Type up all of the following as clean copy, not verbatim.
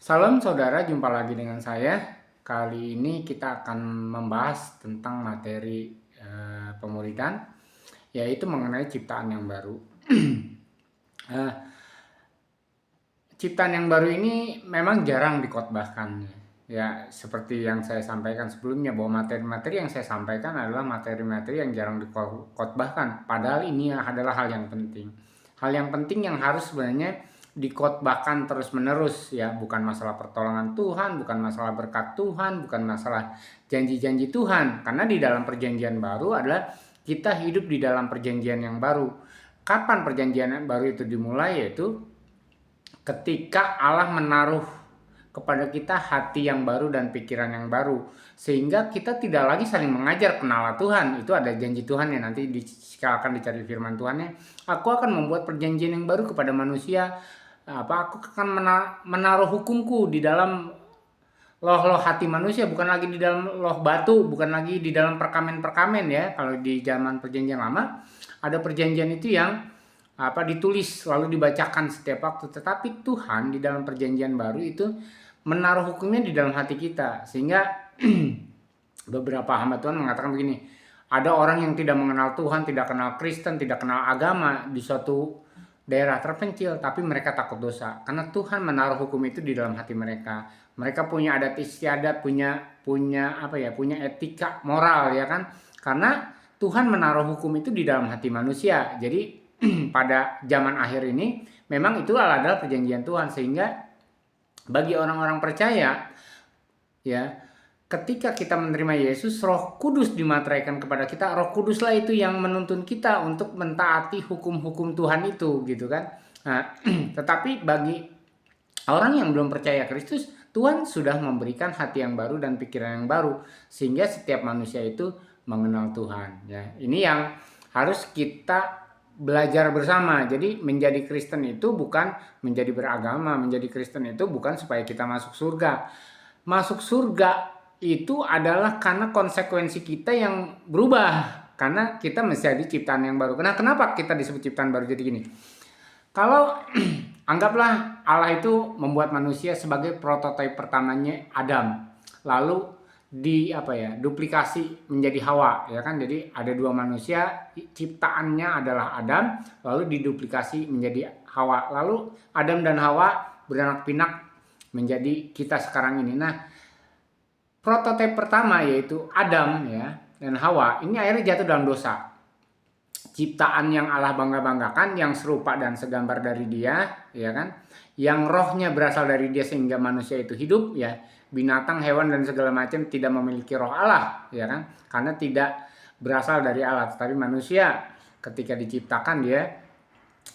Salam saudara, jumpa lagi dengan saya. Kali ini kita akan membahas tentang materi pemuridan, yaitu mengenai ciptaan yang baru. Eh, Ciptaan yang baru ini memang jarang dikhotbahkan. Ya, seperti yang saya sampaikan sebelumnya, bahwa materi-materi yang saya sampaikan adalah materi-materi yang jarang dikhotbahkan. Padahal ini adalah hal yang penting. Hal yang penting yang harus sebenarnya dikhotbahkan terus-menerus, ya, bukan masalah pertolongan Tuhan, bukan masalah berkat Tuhan, bukan masalah janji-janji Tuhan. Karena di dalam perjanjian baru adalah kita hidup di dalam perjanjian yang baru. Kapan perjanjian yang baru itu dimulai? Yaitu ketika Allah menaruh kepada kita hati yang baru dan pikiran yang baru, sehingga kita tidak lagi saling mengajar kenalah Tuhan. Itu ada janji Tuhan ya, nanti akan dicari firman Tuhannya. Aku akan membuat perjanjian yang baru kepada manusia. Aku akan menaruh hukumku di dalam loh hati manusia, bukan lagi di dalam loh batu, bukan lagi di dalam perkamen-perkamen ya. Kalau di zaman perjanjian lama ada perjanjian itu yang ditulis lalu dibacakan setiap waktu, tetapi Tuhan di dalam perjanjian baru itu menaruh hukumnya di dalam hati kita, sehingga beberapa hamba Tuhan mengatakan begini, ada orang yang tidak mengenal Tuhan, tidak kenal Kristen, tidak kenal agama di suatu daerah terpencil, tapi mereka takut dosa karena Tuhan menaruh hukum itu di dalam hati mereka. Mereka punya adat istiadat, punya etika moral, ya kan, karena Tuhan menaruh hukum itu di dalam hati manusia. Jadi pada zaman akhir ini memang itu adalah perjanjian Tuhan, sehingga bagi orang-orang percaya, ya, ketika kita menerima Yesus, Roh Kudus dimateraikan kepada kita. Roh Kuduslah itu yang menuntun kita untuk mentaati hukum-hukum Tuhan itu, gitu kan. Nah, tetapi bagi orang yang belum percaya Kristus, Tuhan sudah memberikan hati yang baru dan pikiran yang baru, sehingga setiap manusia itu mengenal Tuhan, ya. Ini yang harus kita belajar bersama. Jadi menjadi Kristen itu bukan menjadi beragama, menjadi Kristen itu bukan supaya kita masuk surga. Masuk surga itu adalah karena konsekuensi kita yang berubah, karena kita menjadi ciptaan yang baru. Nah, kenapa kita disebut ciptaan baru? Jadi gini, kalau anggaplah Allah itu membuat manusia sebagai prototipe pertamanya Adam, lalu duplikasi menjadi Hawa, ya kan. Jadi ada dua manusia, ciptaannya adalah Adam, lalu diduplikasi menjadi Hawa, lalu Adam dan Hawa beranak pinak menjadi kita sekarang ini. Nah, prototipe pertama yaitu Adam, ya, dan Hawa ini akhirnya jatuh dalam dosa. Ciptaan yang Allah bangga-banggakan, yang serupa dan segambar dari Dia, ya kan, yang rohnya berasal dari Dia sehingga manusia itu hidup, ya. Binatang, hewan dan segala macam tidak memiliki roh Allah, ya kan, karena tidak berasal dari Allah. Tetapi manusia ketika diciptakan dia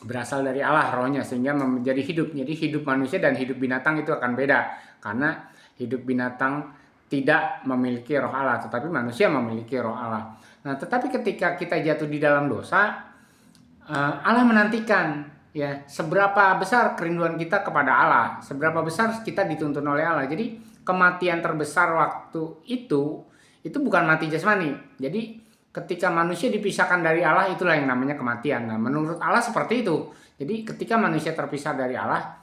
berasal dari Allah rohnya, sehingga menjadi hidup. Jadi hidup manusia dan hidup binatang itu akan beda, karena hidup binatang tidak memiliki roh Allah, tetapi manusia memiliki roh Allah. Nah, tetapi ketika kita jatuh di dalam dosa, Allah menantikan, ya, seberapa besar kerinduan kita kepada Allah, seberapa besar kita dituntun oleh Allah. Jadi kematian terbesar waktu itu bukan mati jasmani. Jadi ketika manusia dipisahkan dari Allah, itulah yang namanya kematian. Nah, menurut Allah seperti itu. Jadi ketika manusia terpisah dari Allah,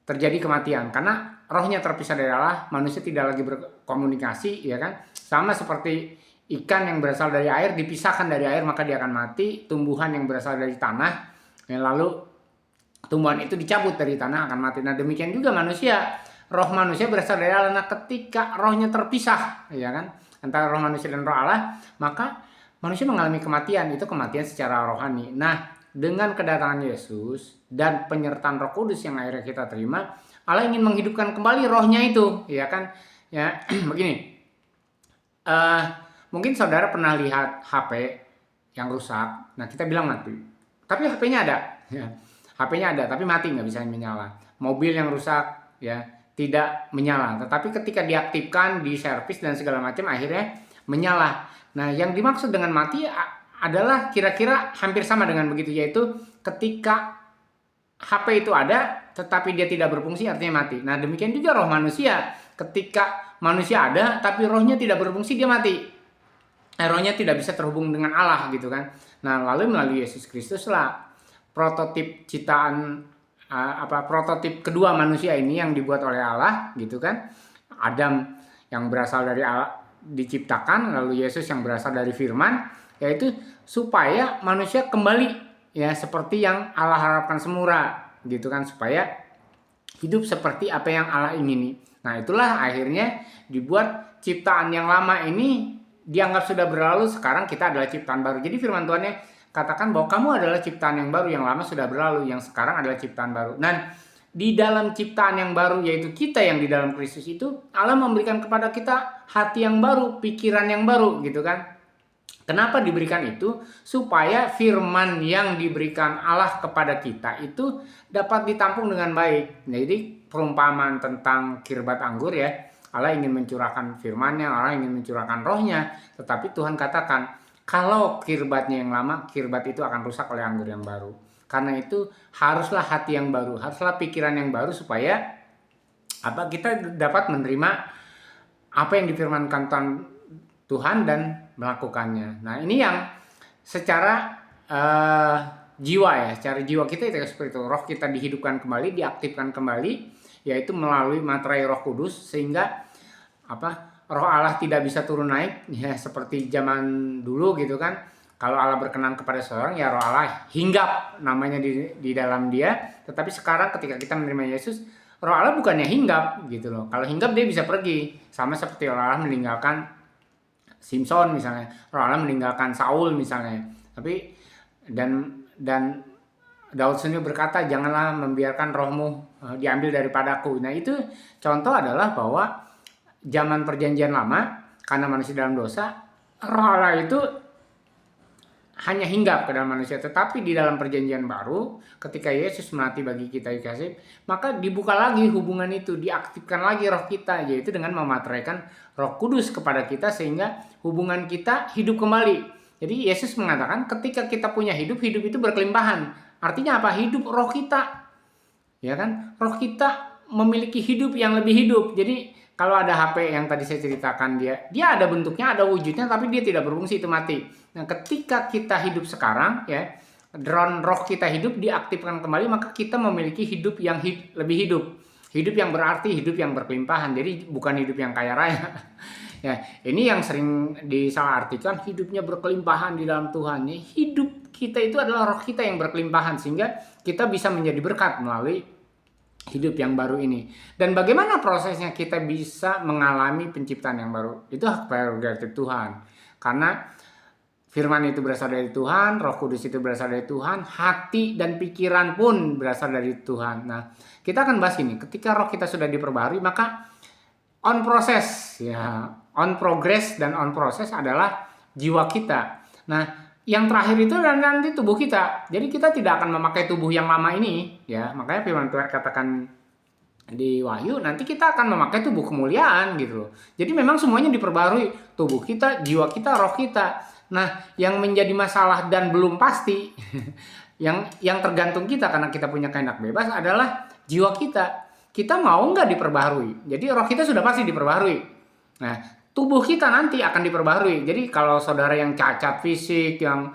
terjadi kematian karena rohnya terpisah dari Allah. Manusia tidak lagi berkomunikasi, ya kan. Sama seperti ikan yang berasal dari air dipisahkan dari air, maka dia akan mati. Tumbuhan yang berasal dari tanah, lalu tumbuhan itu dicabut dari tanah, akan mati. Nah, demikian juga manusia. Roh manusia berasal dari Allah. Nah, ketika rohnya terpisah, ya kan, antara roh manusia dan roh Allah, maka manusia mengalami kematian. Itu kematian secara rohani. Nah, dengan kedatangan Yesus dan penyertaan Roh Kudus yang akhirnya kita terima, Allah ingin menghidupkan kembali rohnya itu, ya kan. Ya, begini. Mungkin saudara pernah lihat HP yang rusak. Nah, kita bilang mati. Tapi HP-nya ada, ya. HP-nya ada, tapi mati, nggak bisa menyala. Mobil yang rusak, ya, tidak menyala. Tetapi ketika diaktifkan, diservis dan segala macam, akhirnya menyala. Nah, yang dimaksud dengan mati adalah kira-kira hampir sama dengan begitu, yaitu ketika HP itu ada, tetapi dia tidak berfungsi, artinya mati. Nah, demikian juga roh manusia. Ketika manusia ada, tapi rohnya tidak berfungsi, dia mati. Rohnya tidak bisa terhubung dengan Allah, gitu kan. Nah, lalu melalui Yesus Kristus lah prototip ciptaan prototip kedua manusia ini yang dibuat oleh Allah gitu kan. Adam yang berasal dari Allah diciptakan, lalu Yesus yang berasal dari firman, yaitu supaya manusia kembali ya seperti yang Allah harapkan semula gitu kan, supaya hidup seperti apa yang Allah ingini. Nah, itulah akhirnya dibuat ciptaan yang lama ini dianggap sudah berlalu, sekarang kita adalah ciptaan baru. Jadi firman Tuhannya katakan bahwa kamu adalah ciptaan yang baru, yang lama sudah berlalu, yang sekarang adalah ciptaan baru. Dan di dalam ciptaan yang baru, yaitu kita yang di dalam Kristus itu, Allah memberikan kepada kita hati yang baru, pikiran yang baru gitu kan. Kenapa diberikan itu? Supaya firman yang diberikan Allah kepada kita itu dapat ditampung dengan baik. Jadi perumpamaan tentang kirbat anggur ya, Allah ingin mencurahkan firman-Nya, Allah ingin mencurahkan rohnya. Tetapi Tuhan katakan, kalau kirbatnya yang lama, kirbat itu akan rusak oleh anggur yang baru. Karena itu haruslah hati yang baru, haruslah pikiran yang baru supaya kita dapat menerima apa yang difirmankan Tuhan dan melakukannya. Nah, ini yang secara jiwa ya, secara jiwa kita itu seperti itu. Roh kita dihidupkan kembali, diaktifkan kembali, yaitu melalui materai Roh Kudus, sehingga Roh Allah tidak bisa turun naik ya seperti zaman dulu gitu kan. Kalau Allah berkenan kepada seorang, ya Roh Allah hinggap namanya di dalam dia. Tetapi sekarang ketika kita menerima Yesus, Roh Allah bukannya hinggap gitu loh. Kalau hinggap dia bisa pergi, sama seperti Roh Allah meninggalkan Simpson misalnya, Roh Allah meninggalkan Saul misalnya. Tapi dan Daud sendiri berkata, janganlah membiarkan rohmu diambil daripadaku. Nah, itu contoh adalah bahwa zaman perjanjian lama, karena manusia dalam dosa, Roh Allah itu hanya hinggap ke dalam manusia. Tetapi di dalam perjanjian baru, ketika Yesus mati bagi kita dikasih, maka dibuka lagi hubungan itu, diaktifkan lagi roh kita, yaitu dengan memateraikan Roh Kudus kepada kita, sehingga hubungan kita hidup kembali. Jadi Yesus mengatakan ketika kita punya hidup, hidup itu berkelimpahan. Artinya apa? Hidup roh kita. Ya kan? Roh kita memiliki hidup yang lebih hidup. Jadi kalau ada HP yang tadi saya ceritakan, dia ada bentuknya, ada wujudnya, tapi dia tidak berfungsi, itu mati. Nah, ketika kita hidup sekarang ya, drone roh kita hidup, diaktifkan kembali, maka kita memiliki hidup yang lebih hidup. Hidup yang berarti, hidup yang berkelimpahan. Jadi bukan hidup yang kaya raya. Ya, ini yang sering disalahartikan, hidupnya berkelimpahan di dalam Tuhan. Ya, hidup kita itu adalah roh kita yang berkelimpahan, sehingga kita bisa menjadi berkat melalui hidup yang baru ini. Dan bagaimana prosesnya kita bisa mengalami penciptaan yang baru? Itu hak prerogatif Tuhan. Karena firman itu berasal dari Tuhan, Roh Kudus itu berasal dari Tuhan, hati dan pikiran pun berasal dari Tuhan. Nah, kita akan bahas ini. Ketika roh kita sudah diperbaharui, maka on proses ya, on progress dan on proses adalah jiwa kita. Nah, yang terakhir itu nanti tubuh kita. Jadi kita tidak akan memakai tubuh yang lama ini ya. Makanya firman Tuhan katakan di Wahyu, nanti kita akan memakai tubuh kemuliaan gitu loh. Jadi memang semuanya diperbarui, tubuh kita, jiwa kita, roh kita. Nah, yang menjadi masalah dan belum pasti yang tergantung kita, karena kita punya kehendak bebas, adalah jiwa kita. Kita mau nggak diperbarui? Jadi roh kita sudah pasti diperbarui. Nah, tubuh kita nanti akan diperbarui. Jadi kalau saudara yang cacat fisik, yang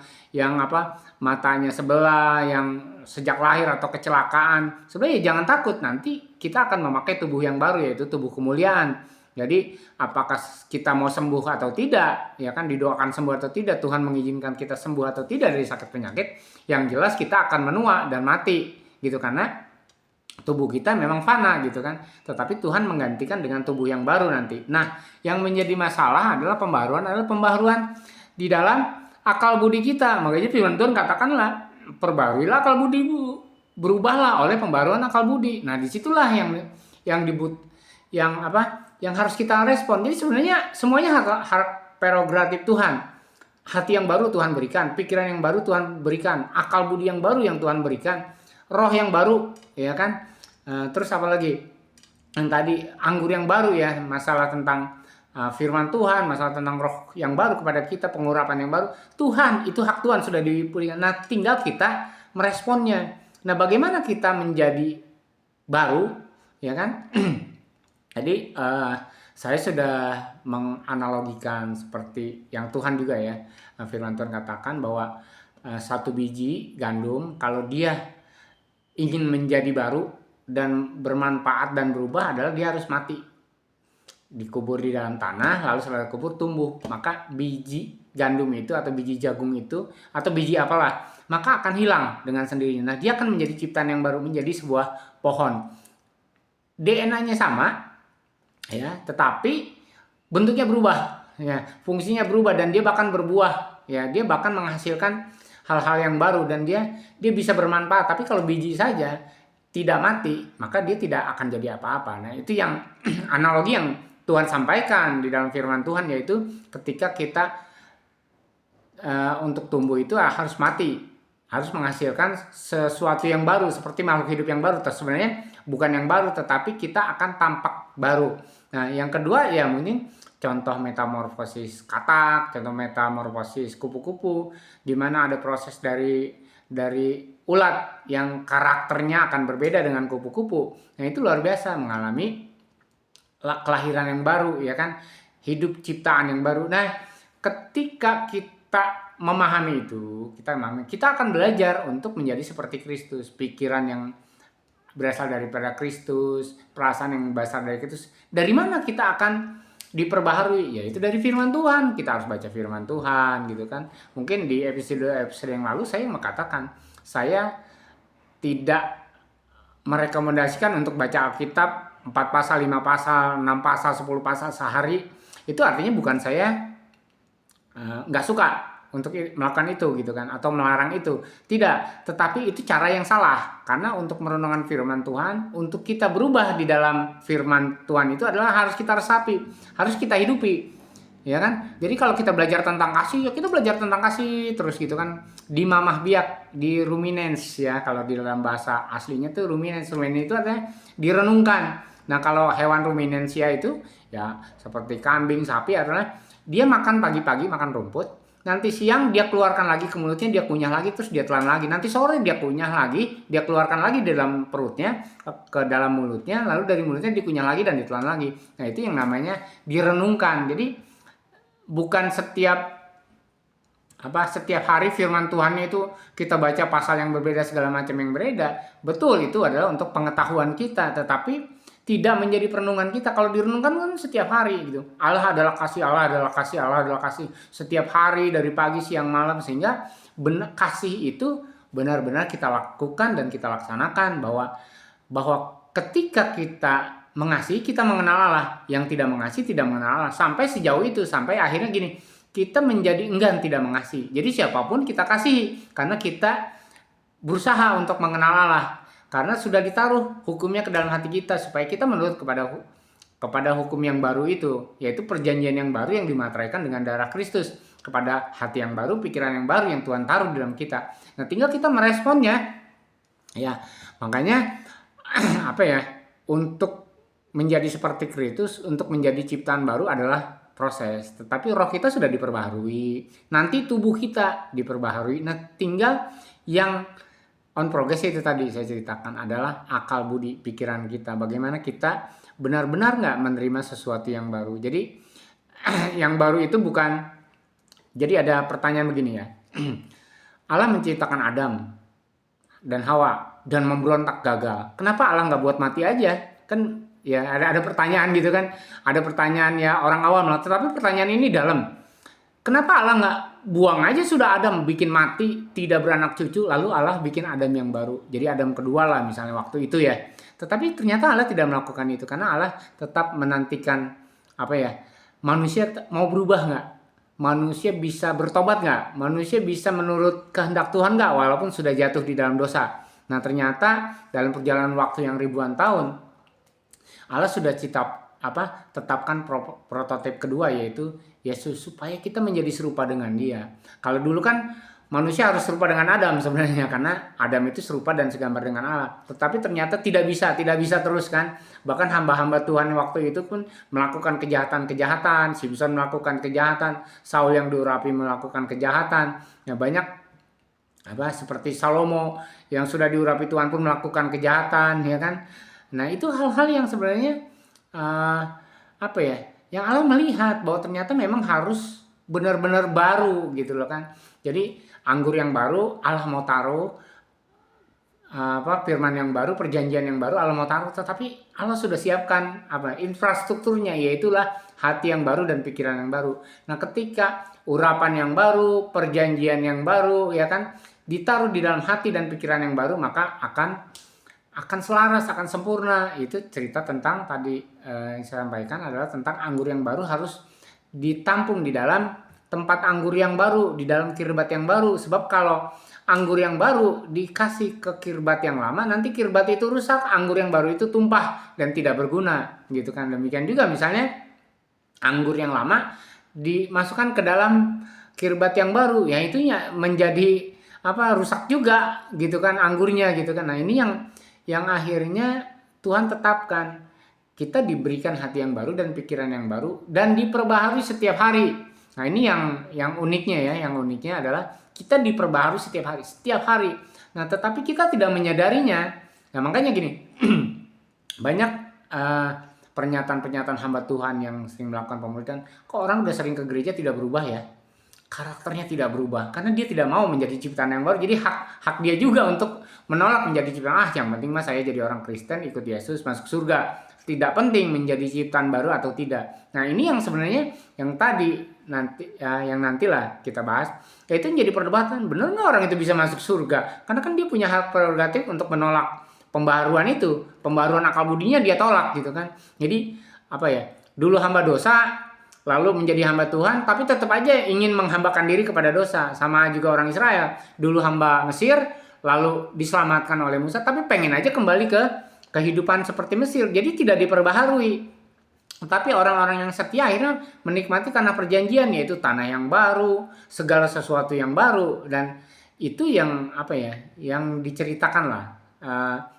matanya sebelah, yang sejak lahir atau kecelakaan, sebenarnya jangan takut, nanti kita akan memakai tubuh yang baru, yaitu tubuh kemuliaan. Jadi apakah kita mau sembuh atau tidak, ya kan, didoakan sembuh atau tidak, Tuhan mengizinkan kita sembuh atau tidak dari sakit penyakit, yang jelas kita akan menua dan mati gitu, karena tubuh kita memang fana gitu kan. Tetapi Tuhan menggantikan dengan tubuh yang baru nanti. Nah, yang menjadi masalah adalah pembaharuan di dalam akal budi kita. Makanya firman Tuhan katakanlah, perbaruilah akal budimu, berubahlah oleh pembaruan akal budi. Nah, disitulah yang harus kita respon. Jadi sebenarnya semuanya hak prerogatif Tuhan. Hati yang baru Tuhan berikan, pikiran yang baru Tuhan berikan, akal budi yang baru yang Tuhan berikan, roh yang baru, ya kan. Terus apa lagi? Yang tadi anggur yang baru ya, masalah tentang firman Tuhan, masalah tentang roh yang baru kepada kita, pengurapan yang baru. Tuhan, itu hak Tuhan sudah dipulihkan. Nah, tinggal kita meresponnya. Nah, bagaimana kita menjadi baru, ya kan? Jadi saya sudah menganalogikan seperti yang Tuhan juga ya, firman Tuhan katakan bahwa satu biji gandum, kalau dia ingin menjadi baru dan bermanfaat dan berubah adalah dia harus mati, dikubur di dalam tanah, lalu setelah kubur tumbuh. Maka biji gandum itu atau biji jagung itu atau biji apalah, maka akan hilang dengan sendirinya. Nah, dia akan menjadi ciptaan yang baru, menjadi sebuah pohon. DNA-nya sama, ya, tetapi bentuknya berubah, ya, fungsinya berubah, dan dia bahkan berbuah, ya, dia bahkan menghasilkan hal-hal yang baru, dan dia bisa bermanfaat. Tapi kalau biji saja tidak mati, maka dia tidak akan jadi apa-apa. Nah, itu yang analogi yang Tuhan sampaikan di dalam firman Tuhan, yaitu ketika kita untuk tumbuh itu harus mati, harus menghasilkan sesuatu yang baru, seperti makhluk hidup yang baru. Sebenarnya bukan yang baru, tetapi kita akan tampak baru. Nah, yang kedua ya mungkin contoh metamorfosis katak, contoh metamorfosis kupu-kupu, di mana ada proses dari ulat yang karakternya akan berbeda dengan kupu-kupu. Nah, itu luar biasa, mengalami kelahiran yang baru, ya kan, hidup ciptaan yang baru. Nah, ketika kita memahami itu, kita akan belajar untuk menjadi seperti Kristus, pikiran yang berasal daripada Kristus, perasaan yang berasal dari Kristus. Dari mana kita akan diperbaharui? Yaitu dari firman Tuhan. Kita harus baca firman Tuhan, gitu kan. Mungkin di episode yang lalu saya mengatakan, saya tidak merekomendasikan untuk baca Alkitab 4 pasal, 5 pasal, 6 pasal, 10 pasal sehari. Itu artinya bukan saya nggak suka untuk melakukan itu, gitu kan, atau melarang itu. Tidak, tetapi itu cara yang salah. Karena untuk merenungkan firman Tuhan, untuk kita berubah di dalam firman Tuhan itu adalah harus kita resapi, harus kita hidupi, ya kan. Jadi kalau kita belajar tentang kasih, ya kita belajar tentang kasih terus, gitu kan, di mamah biak, di ruminens, ya, kalau di dalam bahasa aslinya tuh ruminens itu artinya direnungkan. Nah, kalau hewan ruminensia itu ya seperti kambing, sapi adalah dia makan pagi-pagi, makan rumput, nanti siang dia keluarkan lagi ke mulutnya, dia kunyah lagi, terus dia telan lagi, nanti sore dia kunyah lagi, dia keluarkan lagi di dalam perutnya, ke dalam mulutnya, lalu dari mulutnya dikunyah lagi dan ditelan lagi. Nah, itu yang namanya direnungkan. Jadi bukan setiap hari firman Tuhan itu kita baca pasal yang berbeda, segala macam yang berbeda. Betul, itu adalah untuk pengetahuan kita, tetapi tidak menjadi perenungan kita. Kalau direnungkan kan setiap hari, gitu. Allah adalah kasih, Allah adalah kasih, Allah adalah kasih, setiap hari dari pagi, siang, malam, sehingga kasih itu benar-benar kita lakukan dan kita laksanakan, bahwa ketika kita mengasihi, kita mengenal Allah. Yang tidak mengasihi tidak mengenal Allah. Sampai sejauh itu, sampai akhirnya gini, kita menjadi enggan tidak mengasihi. Jadi siapapun kita kasihi, karena kita berusaha untuk mengenal Allah. Karena sudah ditaruh hukumnya ke dalam hati kita, supaya kita menurut kepada hukum yang baru itu, yaitu perjanjian yang baru yang dimateraikan dengan darah Kristus, kepada hati yang baru, pikiran yang baru yang Tuhan taruh di dalam kita. Nah, tinggal kita meresponnya, ya. Makanya untuk menjadi seperti Kristus, untuk menjadi ciptaan baru adalah proses. Tetapi roh kita sudah diperbaharui, nanti tubuh kita diperbaharui. Nah, tinggal yang on progress itu tadi saya ceritakan adalah akal budi pikiran kita. Bagaimana kita benar-benar nggak menerima sesuatu yang baru. Jadi yang baru itu bukan. Jadi ada pertanyaan begini, ya. Allah menciptakan Adam dan Hawa dan memberontak gagal. Kenapa Allah nggak buat mati aja? Kan ya ada pertanyaan gitu kan. Ada pertanyaan ya orang awam lah. Tetapi pertanyaan ini dalam. Kenapa Allah nggak buang aja sudah Adam, bikin mati, tidak beranak cucu, lalu Allah bikin Adam yang baru. Jadi Adam kedua lah misalnya waktu itu, ya. Tetapi ternyata Allah tidak melakukan itu, karena Allah tetap menantikan manusia mau berubah nggak? Manusia bisa bertobat nggak? Manusia bisa menurut kehendak Tuhan nggak? Walaupun sudah jatuh di dalam dosa. Nah, ternyata dalam perjalanan waktu yang ribuan tahun, Allah sudah tetapkan prototip kedua, yaitu Yesus, supaya kita menjadi serupa dengan Dia. Kalau dulu kan manusia harus serupa dengan Adam sebenarnya, karena Adam itu serupa dan segambar dengan Allah. Tetapi ternyata tidak bisa terus kan. Bahkan hamba-hamba Tuhan waktu itu pun melakukan kejahatan-kejahatan. Simson melakukan kejahatan, Saul yang diurapi melakukan kejahatan. Ya, banyak seperti Salomo yang sudah diurapi Tuhan pun melakukan kejahatan, ya kan. Nah, itu hal-hal yang sebenarnya yang Allah melihat bahwa ternyata memang harus benar-benar baru, gitu loh kan. Jadi anggur yang baru Allah mau taruh firman yang baru, perjanjian yang baru Allah mau taruh, tetapi Allah sudah siapkan infrastrukturnya, yaitulah hati yang baru dan pikiran yang baru. Nah, ketika urapan yang baru, perjanjian yang baru, ya kan, ditaruh di dalam hati dan pikiran yang baru, maka akan selaras, akan sempurna. Itu cerita tentang tadi yang saya sampaikan adalah tentang anggur yang baru harus ditampung di dalam tempat anggur yang baru, di dalam kirbat yang baru. Sebab kalau anggur yang baru dikasih ke kirbat yang lama, nanti kirbat itu rusak, anggur yang baru itu tumpah dan tidak berguna, gitu kan. Demikian juga misalnya anggur yang lama dimasukkan ke dalam kirbat yang baru, ya itunya menjadi rusak juga, gitu kan, anggurnya, gitu kan. Nah, ini yang akhirnya Tuhan tetapkan kita diberikan hati yang baru dan pikiran yang baru dan diperbaharui setiap hari. Nah, ini yang uniknya ya, yang uniknya adalah kita diperbaharui setiap hari. Nah, tetapi kita tidak menyadarinya. Nah, makanya gini, banyak pernyataan-pernyataan hamba Tuhan yang sering melakukan pemuridan, kok orang udah sering ke gereja tidak berubah ya? Karakternya tidak berubah, karena dia tidak mau menjadi ciptaan yang baru. Jadi hak dia juga untuk menolak menjadi ciptaan. Yang penting mas saya jadi orang Kristen, ikut Yesus, masuk surga. Tidak penting menjadi ciptaan baru atau tidak. Nah, ini yang sebenarnya yang tadi yang nantilah kita bahas, itu menjadi perdebatan. Benar nggak orang itu bisa masuk surga? Karena kan dia punya hak prerogatif untuk menolak pembaharuan itu, pembaharuan akal budinya dia tolak, gitu kan. Jadi dulu hamba dosa, lalu menjadi hamba Tuhan, tapi tetap aja ingin menghambakan diri kepada dosa. Sama juga orang Israel, dulu hamba Mesir, lalu diselamatkan oleh Musa, tapi pengen aja kembali ke kehidupan seperti Mesir. Jadi tidak diperbaharui. Tapi orang-orang yang setia akhirnya menikmati tanah perjanjian, yaitu tanah yang baru, segala sesuatu yang baru. Dan itu yang yang diceritakan lah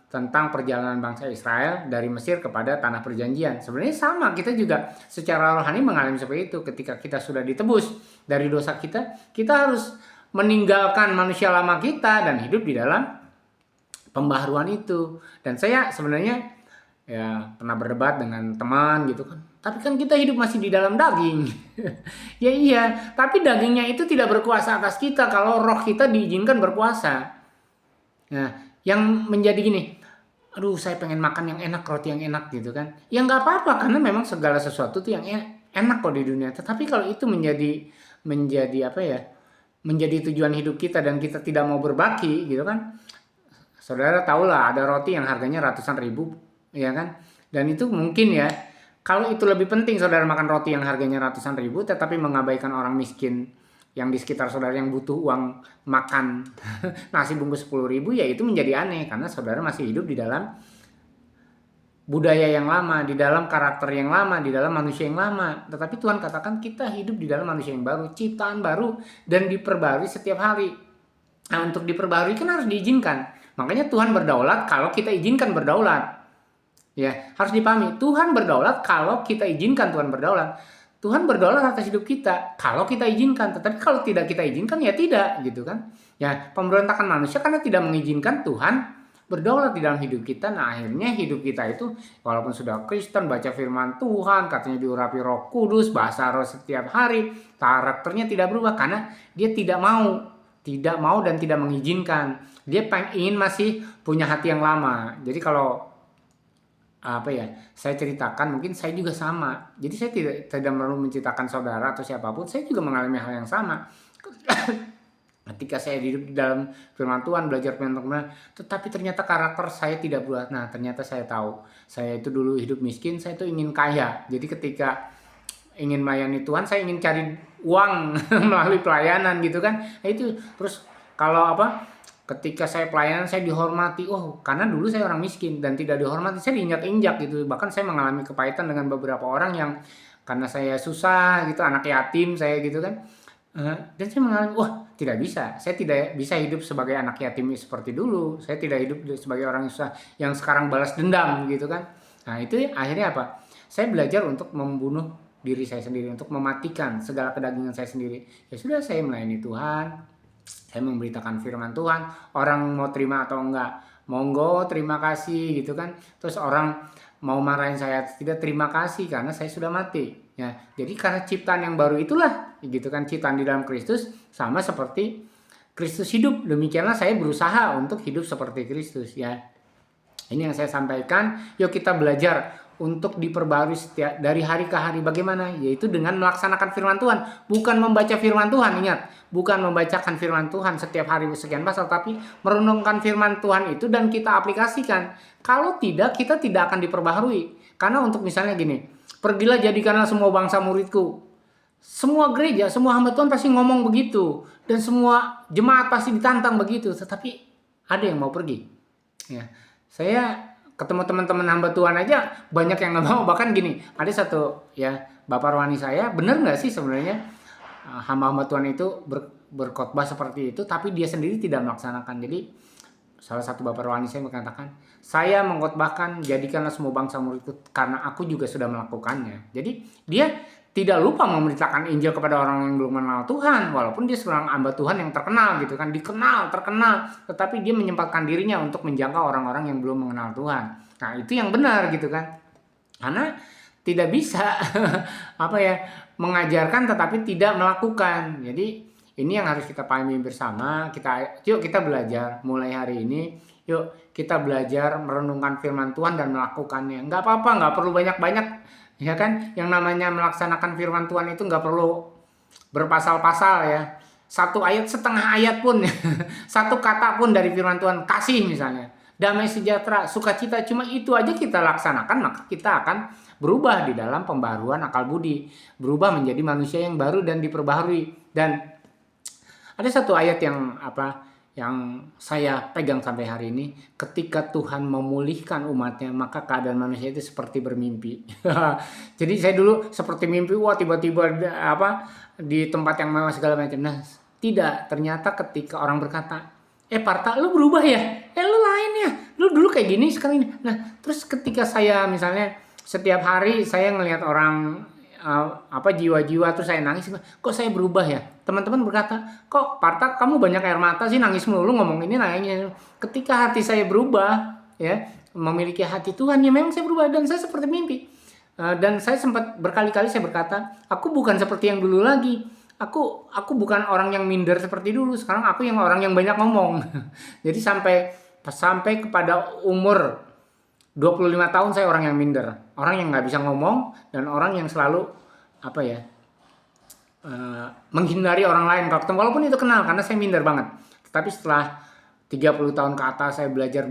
tentang perjalanan bangsa Israel dari Mesir kepada tanah perjanjian. Sebenarnya sama, kita juga secara rohani mengalami seperti itu. Ketika kita sudah ditebus dari dosa kita harus meninggalkan manusia lama kita dan hidup di dalam pembaharuan itu. Dan saya sebenarnya pernah berdebat dengan teman, gitu kan. Tapi kan kita hidup masih di dalam daging. Ya iya, tapi dagingnya itu tidak berkuasa atas kita kalau roh kita diizinkan berkuasa. Nah, yang menjadi gini, aduh saya pengen makan yang enak, roti yang enak, gitu kan. Ya nggak apa-apa, karena memang segala sesuatu itu yang enak kok di dunia. Tetapi kalau itu menjadi menjadi tujuan hidup kita dan kita tidak mau berbagi, gitu kan. Saudara tahulah ada roti yang harganya ratusan ribu, ya kan. Dan itu mungkin ya, kalau itu lebih penting saudara makan roti yang harganya ratusan ribu tetapi mengabaikan orang miskin yang di sekitar saudara yang butuh uang makan nasi bungkus 10.000, ya itu menjadi aneh karena saudara masih hidup di dalam budaya yang lama, di dalam karakter yang lama, di dalam manusia yang lama. Tetapi Tuhan katakan kita hidup di dalam manusia yang baru, ciptaan baru, dan diperbarui setiap hari. Nah, untuk diperbarui kan harus diizinkan. Makanya Tuhan berdaulat kalau kita izinkan berdaulat. Ya, harus dipahami, Tuhan berdaulat kalau kita izinkan Tuhan berdaulat. Tuhan berdaulat atas hidup kita kalau kita izinkan, tetapi kalau tidak kita izinkan ya tidak, gitu kan. Ya, pemberontakan manusia karena tidak mengizinkan Tuhan berdaulat di dalam hidup kita. Nah, akhirnya hidup kita itu walaupun sudah Kristen, baca firman Tuhan, katanya diurapi Roh Kudus, bahasa roh setiap hari, karakternya tidak berubah karena dia tidak mau dan tidak mengizinkan. Dia ingin masih punya hati yang lama. Jadi kalau saya ceritakan, mungkin saya juga sama. Jadi saya tidak perlu menceritakan saudara atau siapapun, saya juga mengalami hal yang sama. Ketika saya hidup di dalam firman Tuhan, belajar firman Tuhan, tetapi ternyata karakter saya tidak berubah. Nah, ternyata saya tahu, saya itu dulu hidup miskin, saya itu ingin kaya. Jadi ketika ingin melayani Tuhan, saya ingin cari uang melalui pelayanan, gitu kan. Nah, itu terus kalau ketika saya pelayanan saya dihormati, karena dulu saya orang miskin dan tidak dihormati, saya diinjak-injak gitu. Bahkan saya mengalami kepahitan dengan beberapa orang yang karena saya susah gitu, anak yatim saya, gitu kan. Dan saya mengalami, tidak bisa, saya tidak bisa hidup sebagai anak yatim seperti dulu. Saya tidak hidup sebagai orang susah yang sekarang balas dendam, gitu kan. Nah, itu akhirnya saya belajar untuk membunuh diri saya sendiri, untuk mematikan segala kedagingan saya sendiri. Ya sudah, saya melayani Tuhan, saya memberitakan firman Tuhan, orang mau terima atau enggak, monggo, terima kasih, gitu kan. Terus orang mau marahin saya tidak, terima kasih karena saya sudah mati. Ya, jadi karena ciptaan yang baru itulah, gitu kan, ciptaan di dalam Kristus sama seperti Kristus hidup, demikianlah saya berusaha untuk hidup seperti Kristus ya. Ini yang saya sampaikan. Yuk kita belajar untuk diperbarui setiap dari hari ke hari. Bagaimana? Yaitu dengan melaksanakan firman Tuhan, bukan membaca firman Tuhan. Ingat, bukan membacakan firman Tuhan setiap hari sekian pasal, tapi merenungkan firman Tuhan itu dan kita aplikasikan. Kalau tidak, kita tidak akan diperbaharui. Karena untuk misalnya gini, pergilah jadikanlah semua bangsa muridku. Semua gereja, semua hamba Tuhan pasti ngomong begitu. Dan semua jemaat pasti ditantang begitu. Tetapi ada yang mau pergi. Ya, saya ketemu teman-teman hamba Tuhan aja banyak yang nggak mau. Bahkan gini, ada satu ya bapak rohani saya, benar nggak sih sebenarnya hamba-hamba Tuhan itu berkhotbah seperti itu, tapi dia sendiri tidak melaksanakan. Jadi salah satu bapak rohani saya mengatakan, saya mengkhotbahkan jadikanlah semua bangsa muridku karena aku juga sudah melakukannya. Jadi dia tidak lupa memberitakan Injil kepada orang yang belum mengenal Tuhan, walaupun dia seorang hamba Tuhan yang terkenal gitu kan, terkenal, tetapi dia menyempatkan dirinya untuk menjangkau orang-orang yang belum mengenal Tuhan. Nah, itu yang benar gitu kan. Karena tidak bisa mengajarkan tetapi tidak melakukan. Jadi ini yang harus kita pahami bersama. Yuk kita belajar mulai hari ini. Yuk kita belajar merenungkan firman Tuhan dan melakukannya. Nggak apa-apa, nggak perlu banyak-banyak. Ya kan, yang namanya melaksanakan firman Tuhan itu nggak perlu berpasal-pasal ya. Satu ayat, setengah ayat pun, satu kata pun dari firman Tuhan kasih misalnya. Damai sejahtera, sukacita, cuma itu aja kita laksanakan, maka kita akan berubah di dalam pembaruan akal budi. Berubah menjadi manusia yang baru dan diperbaharui. Dan ada satu ayat yang saya pegang sampai hari ini, ketika Tuhan memulihkan umatnya, maka keadaan manusia itu seperti bermimpi. Jadi saya dulu seperti mimpi, wah tiba-tiba di tempat yang mewah segala macam. Nah, tidak, ternyata ketika orang berkata, Parta, lu berubah ya? Lu lain ya? Lu dulu kayak gini, sekarang ini. Nah, terus ketika saya misalnya setiap hari saya ngelihat orang jiwa-jiwa, terus saya nangis, kok saya berubah ya? Teman-teman berkata, kok Parta kamu banyak air mata sih, nangis mulu, ngomong ini nangis. Ketika hati saya berubah ya, memiliki hati Tuhan, ya memang saya berubah dan saya seperti mimpi. Dan saya sempat berkali-kali saya berkata, aku bukan seperti yang dulu lagi. Aku bukan orang yang minder seperti dulu. Sekarang aku yang orang yang banyak ngomong. Jadi sampai kepada umur 25 tahun saya orang yang minder, orang yang nggak bisa ngomong, dan orang yang selalu menghindari orang lain kalau ketemu, walaupun itu kenal, karena saya minder banget. Tapi setelah 30 tahun ke atas saya belajar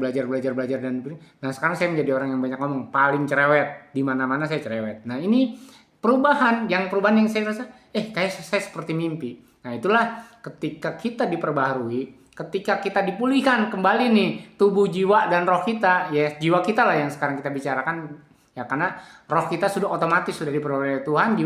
dan nah sekarang saya menjadi orang yang banyak ngomong, paling cerewet, di mana-mana saya cerewet. Nah ini perubahan yang saya rasa kayak saya seperti mimpi. Nah itulah ketika kita diperbaharui, ketika kita dipulihkan kembali nih tubuh, jiwa, dan roh kita, ya jiwa kita lah yang sekarang kita bicarakan ya, karena roh kita sudah otomatis sudah diperoleh Tuhan,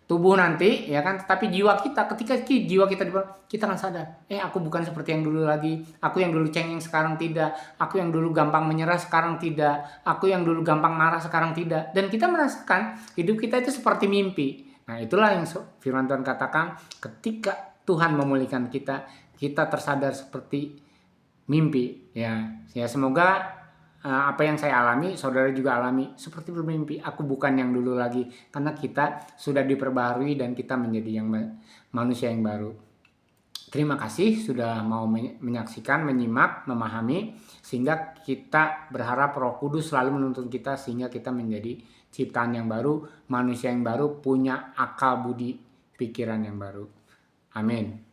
tubuh nanti ya kan, tetapi jiwa kita, ketika jiwa kita kita akan sadar, aku bukan seperti yang dulu lagi, aku yang dulu cengeng sekarang tidak, aku yang dulu gampang menyerah sekarang tidak, aku yang dulu gampang marah sekarang tidak, dan kita merasakan hidup kita itu seperti mimpi. Nah itulah yang firman Tuhan katakan, ketika Tuhan memulihkan kita tersadar seperti mimpi ya. Semoga apa yang saya alami, saudara juga alami seperti bermimpi. Aku bukan yang dulu lagi, karena kita sudah diperbaharui dan kita menjadi yang manusia yang baru. Terima kasih sudah mau menyaksikan, menyimak, memahami, sehingga kita berharap Roh Kudus selalu menuntun kita sehingga kita menjadi ciptaan yang baru, manusia yang baru, punya akal budi pikiran yang baru. Amin.